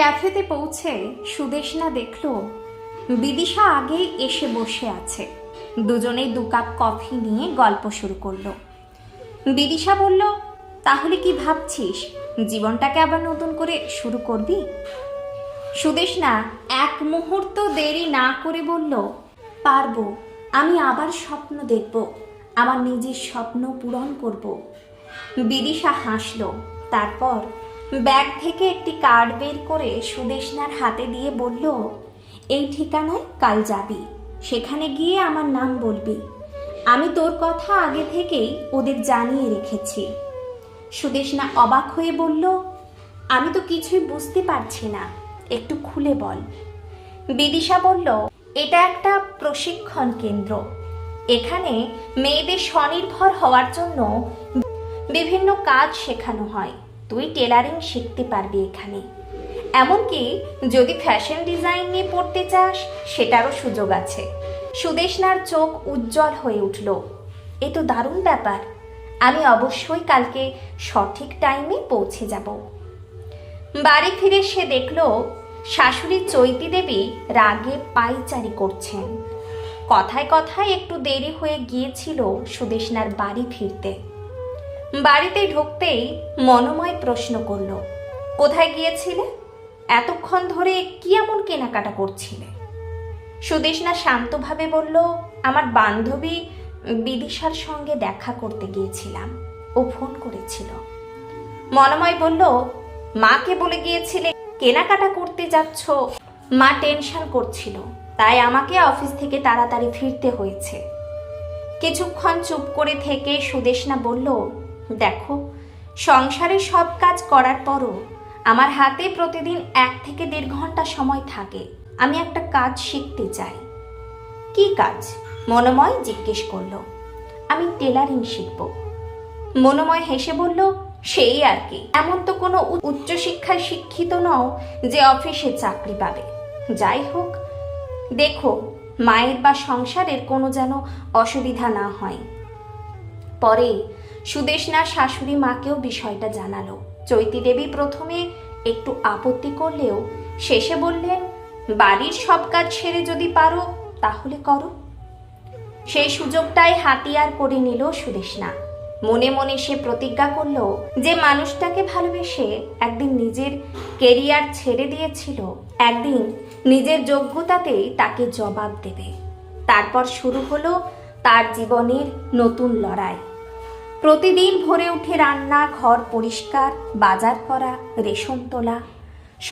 ক্যাফেতে পৌঁছে সুদেশনা দেখল বিদিশা আগেই এসে বসে আছে। দুজনেই 2 কাপ কফি নিয়ে গল্প শুরু করলো। বিদিশা বলল, তাহলে কি ভাবছিস, জীবনটাকে আবার নতুন করে শুরু করবি? সুদেশনা এক মুহূর্ত দেরি না করে বলল, পারবো। আমি আবার স্বপ্ন দেখব, আমার নিজের স্বপ্ন পূরণ করব। বিদিশা হাসল, তারপর ব্যাগ থেকে একটি কার্ড বের করে সুদেশনার হাতে দিয়ে বলল, এই ঠিকানায় কাল যাবি, সেখানে গিয়ে আমার নাম বলবি। আমি তোর কথা আগে থেকেই ওদের জানিয়ে রেখেছি। সুদেশনা অবাক হয়ে বলল, আমি তো কিছুই বুঝতে পারছি না, একটু খুলে বল। বিদিশা বলল, এটা একটা প্রশিক্ষণ কেন্দ্র। এখানে মেয়েদের স্বনির্ভর হওয়ার জন্য বিভিন্ন কাজ শেখানো হয়। তুই টেলারিং শিখতে পারবি এখানে, এমনকি যদি ফ্যাশন ডিজাইন নিয়ে পড়তে চাস সেটারও সুযোগ আছে। সুদেশনার চোখ উজ্জ্বল হয়ে উঠল, এ তো দারুণ ব্যাপার। আমি অবশ্যই কালকে সঠিক টাইমে পৌঁছে যাব। বাড়ি ফিরে সে দেখল শাশুড়ি চৈতি দেবী রাগে পায়চারি করছেন। কথায় কথায় একটু দেরি হয়ে গিয়েছিল সুদেশনার বাড়ি ফিরতে। বাড়িতে ঢুকতেই মনোময় প্রশ্ন করল, কোথায় গিয়েছিলে? এতক্ষণ ধরে কি এমন কেনাকাটা করছিলে? সুদেশনা শান্তভাবে বলল, আমার বান্ধবী বিদিশার সঙ্গে দেখা করতে গিয়েছিলাম, ও ফোন করেছিল। মনোময় বলল, মাকে বলে গিয়েছিলে কেনাকাটা করতে যাচ্ছ? মা টেনশন করছিল, তাই আমাকে অফিস থেকে তাড়াতাড়ি ফিরতে হয়েছে। কিছুক্ষণ চুপ করে থেকে সুদেশনা বলল, দেখো, সংসারে সব কাজ করার পরও আমার হাতে প্রতিদিন 1 থেকে 1.5 ঘন্টা সময় থাকে। আমি একটা কাজ শিখতে চাই। কি কাজ? মনোময় জিজ্ঞেস করল। আমি টেলারিং শিখব। মনোময় হেসে বলল, সেই আর কি, এমন তো কোনো উচ্চশিক্ষায় শিক্ষিত নও যে অফিসে চাকরি পাবে। যাই হোক, দেখো মায়ের বা সংসারের কোনো যেন অসুবিধা না হয়। পরে সুদেশনা শাশুড়ি মাকেও বিষয়টা জানালো। চৈতি দেবী প্রথমে একটু আপত্তি করলেও শেষে বললেন, বাড়ির সব কাজ সেরে যদি পারো তাহলে করো। সেই সুযোগটাই হাতিয়ার করে নিল সুদেশনা। মনে মনে সে প্রতিজ্ঞা করল যে মানুষটাকে ভালোবেসে একদিন নিজের কেরিয়ার ছেড়ে দিয়েছিল, একদিন নিজের যোগ্যতাতেই তাকে জবাব দেবে। তারপর শুরু হলো তার জীবনের নতুন লড়াই। প্রতিদিন ভোরে উঠে রান্না, ঘর পরিষ্কার, বাজার করা, রেশন তোলা,